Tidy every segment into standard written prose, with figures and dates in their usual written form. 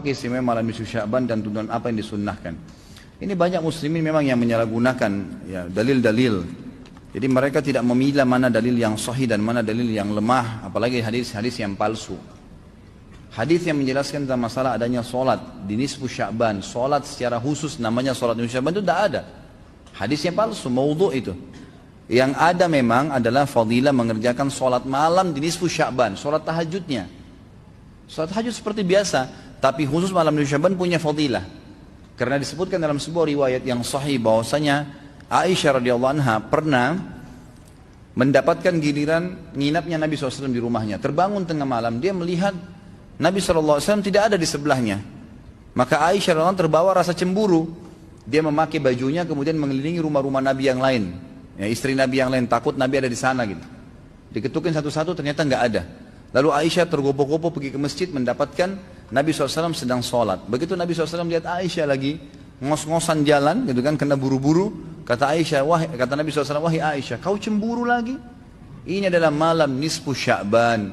Istimewa malam nisfu Sya'ban dan tuntunan apa yang disunnahkan. Ini banyak muslimin memang yang menyalahgunakan ya dalil-dalil. Jadi mereka tidak memilah mana dalil yang sahih dan mana dalil yang lemah, apalagi hadis-hadis yang palsu. Hadis yang menjelaskan tentang masalah adanya solat di nisfu Sya'ban, solat secara khusus namanya solat nisfu Sya'ban itu tidak ada. Hadisnya palsu, maudhu' itu. Yang ada memang adalah fadilah mengerjakan solat malam di nisfu Sya'ban, solat tahajudnya. Solat tahajud seperti biasa, tapi khusus malam nisfu Sya'ban punya fadilah. Karena disebutkan dalam sebuah riwayat yang sahih bahwasanya Aisyah radhiyallahu anha pernah mendapatkan giliran nginapnya Nabi SAW di rumahnya. Terbangun tengah malam, dia melihat Nabi SAW tidak ada di sebelahnya. Maka Aisyah radhiyallahu anha terbawa rasa cemburu. Dia memakai bajunya kemudian mengelilingi rumah-rumah Nabi yang lain. Ya, istri Nabi yang lain takut Nabi ada di sana gitu. Diketukin satu-satu ternyata nggak ada. Lalu Aisyah tergopoh-gopoh pergi ke masjid mendapatkan Nabi SAW sedang sholat. Begitu Nabi SAW lihat Aisyah lagi ngos-ngosan jalan gitu kan, kena buru-buru. Kata Nabi SAW, wahai Aisyah, kau cemburu lagi? Ini adalah malam nisfu Sya'ban.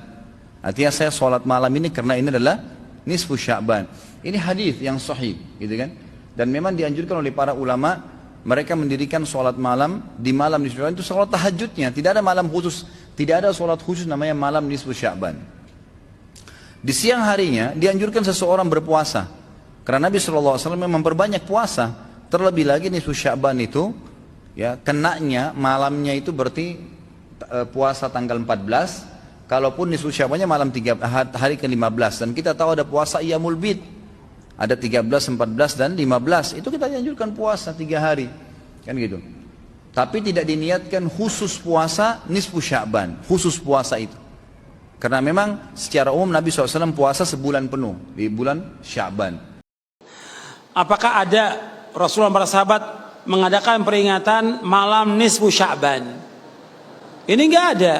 Artinya saya sholat malam ini karena ini adalah nisfu Sya'ban. Ini hadis yang sahih gitu kan. Dan memang dianjurkan oleh para ulama, mereka mendirikan sholat malam di malam nisfu Sya'ban itu sholat tahajudnya. Tidak ada malam khusus, tidak ada sholat khusus namanya malam nisfu Sya'ban. Di siang harinya dianjurkan seseorang berpuasa. Karena Nabi SAW memperbanyak puasa. Terlebih lagi nisfu Sya'ban itu ya kenanya malamnya itu berarti puasa tanggal 14. Kalaupun nisfu Sya'bannya malam hari ke-15. Dan kita tahu ada puasa Iyamul Bid. Ada 13, 14 dan 15. Itu kita dianjurkan puasa 3 hari. Kan gitu. Tapi tidak diniatkan khusus puasa nisfu Sya'ban. Khusus puasa itu. Karena memang secara umum Nabi SAW puasa sebulan penuh. Di bulan Sya'ban. Apakah ada Rasulullah para sahabat mengadakan peringatan malam nisfu Sya'ban? Ini enggak ada.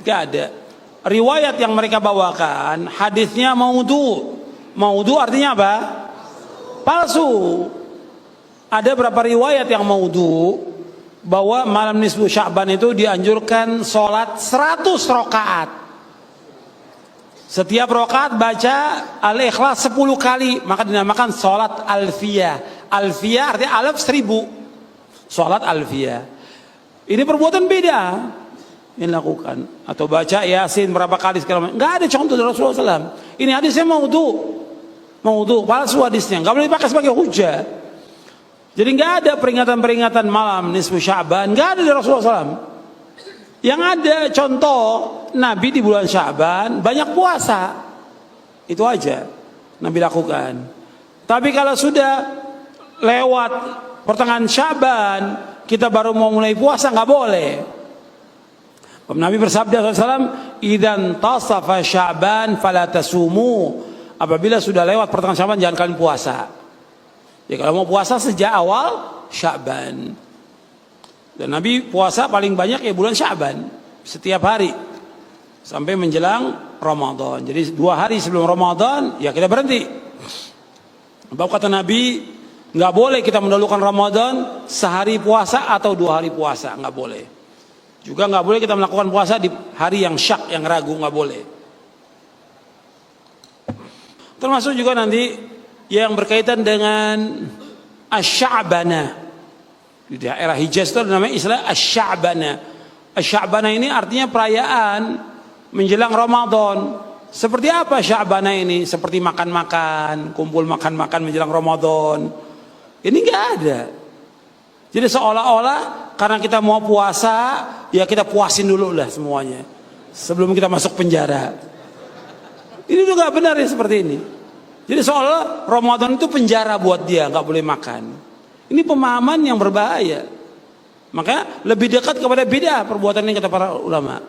Enggak ada. Riwayat yang mereka bawakan hadisnya maudhu'. Maudhu' artinya apa? Palsu. Ada berapa riwayat yang maudhu' bahwa malam nisfu Sya'ban itu dianjurkan sholat 100 rakaat. Setiap rakaat baca Al-Ikhlas 10 kali, maka dinamakan sholat alfiyah. Alfiyah artinya alaf 1000. Sholat alfiyah. Ini perbuatan beda yang dilakukan. Atau baca Yasin berapa kali segala macam. Nggak ada contoh dari Rasulullah SAW. Ini hadisnya maudhu', palsu hadisnya. Nggak boleh dipakai sebagai hujah. Jadi nggak ada peringatan-peringatan malam nisfu Sya'ban. Nggak ada dari Rasulullah SAW. Yang ada contoh Nabi di bulan Sya'ban banyak puasa. Itu aja Nabi lakukan. Tapi kalau sudah lewat pertengahan Sya'ban kita baru mau mulai puasa, nggak boleh. Nabi bersabda SAW, "Idzan tasafa Sya'ban fala tasumu." Apabila sudah lewat pertengahan Sya'ban jangan kalian puasa. Ya kalau mau puasa sejak awal Sya'ban. Dan Nabi puasa paling banyak ya bulan Sya'ban, setiap hari sampai menjelang Ramadan. Jadi 2 hari sebelum Ramadan ya kita berhenti. Sebab kata Nabi, nggak boleh kita mendahulukan Ramadan sehari puasa atau 2 hari puasa, nggak boleh. Juga nggak boleh kita melakukan puasa di hari yang syak, yang ragu, nggak boleh. Termasuk juga nanti yang berkaitan dengan Asy-Sya'bana. Di daerah Hijaz itu namanya istilah Asy-Sya'bana. Asy-Sya'bana ini artinya perayaan menjelang Ramadan. Seperti apa Sya'bana ini? Seperti makan-makan, kumpul makan-makan menjelang Ramadan. Ini enggak ada. Jadi seolah-olah karena kita mau puasa, ya kita puasin dulu lah semuanya sebelum kita masuk penjara. Ini juga benar ya seperti ini. Jadi seolah Ramadan itu penjara buat dia, nggak boleh makan. Ini pemahaman yang berbahaya. Maka lebih dekat kepada bid'ah perbuatan ini kata para ulama.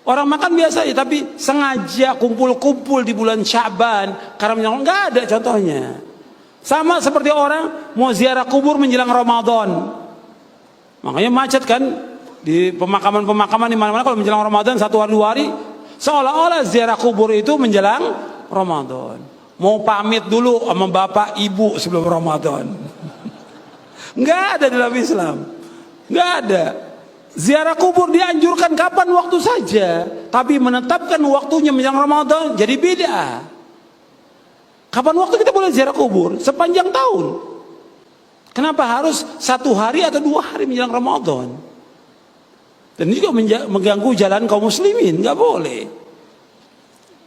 Orang makan biasa ya, tapi sengaja kumpul-kumpul di bulan Sya'ban karena menyangka nggak ada contohnya. Sama seperti orang mau ziarah kubur menjelang Ramadan. Makanya macet kan di pemakaman-pemakaman di mana-mana kalau menjelang Ramadan 1 hari 2 hari, seolah-olah ziarah kubur itu menjelang Ramadan. Mau pamit dulu sama bapak ibu sebelum Ramadan. Nggak ada dalam Islam. Nggak ada. Ziarah kubur dianjurkan kapan waktu saja. Tapi menetapkan waktunya menjelang Ramadan jadi beda. Kapan waktu kita boleh ziarah kubur? Sepanjang tahun. Kenapa harus 1 hari atau 2 hari menjelang Ramadan? Dan ini juga mengganggu jalan kaum muslimin, nggak boleh.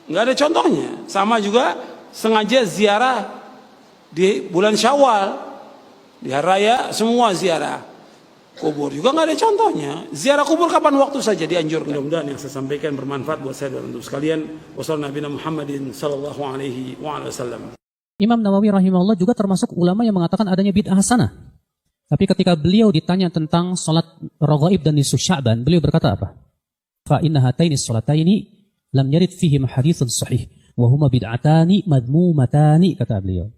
Nggak ada contohnya. Sama juga sengaja ziarah di bulan Syawal, di hari raya semua ziarah kubur juga nggak ada contohnya. Ziarah kubur kapan waktu saja dianjurkan. Mudah-mudahan yang saya sampaikan bermanfaat buat saya dan untuk sekalian. Wassalamualaikum Muhammadin sallallahu alaihi wasallam. Imam Nawawi rahimahullah juga termasuk ulama yang mengatakan adanya bid'ah hasanah. Tapi ketika beliau ditanya tentang salat raghaib dan nisfu Sya'ban, beliau berkata apa? Fa inna hataini salataini lam yarid fihim haditsun sahih wa huma bid'atani madmumatani, kata beliau.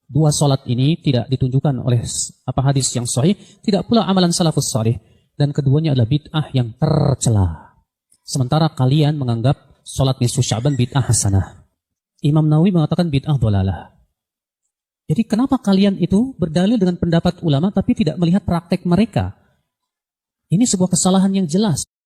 2 salat ini tidak ditunjukkan oleh hadis yang sahih, tidak pula amalan salafus salih, dan keduanya adalah bid'ah yang tercela. Sementara kalian menganggap salat nisfu Sya'ban bid'ah hasanah. Imam Nawawi mengatakan bid'ah dhalalah. Jadi kenapa kalian itu berdalil dengan pendapat ulama tapi tidak melihat praktek mereka? Ini sebuah kesalahan yang jelas.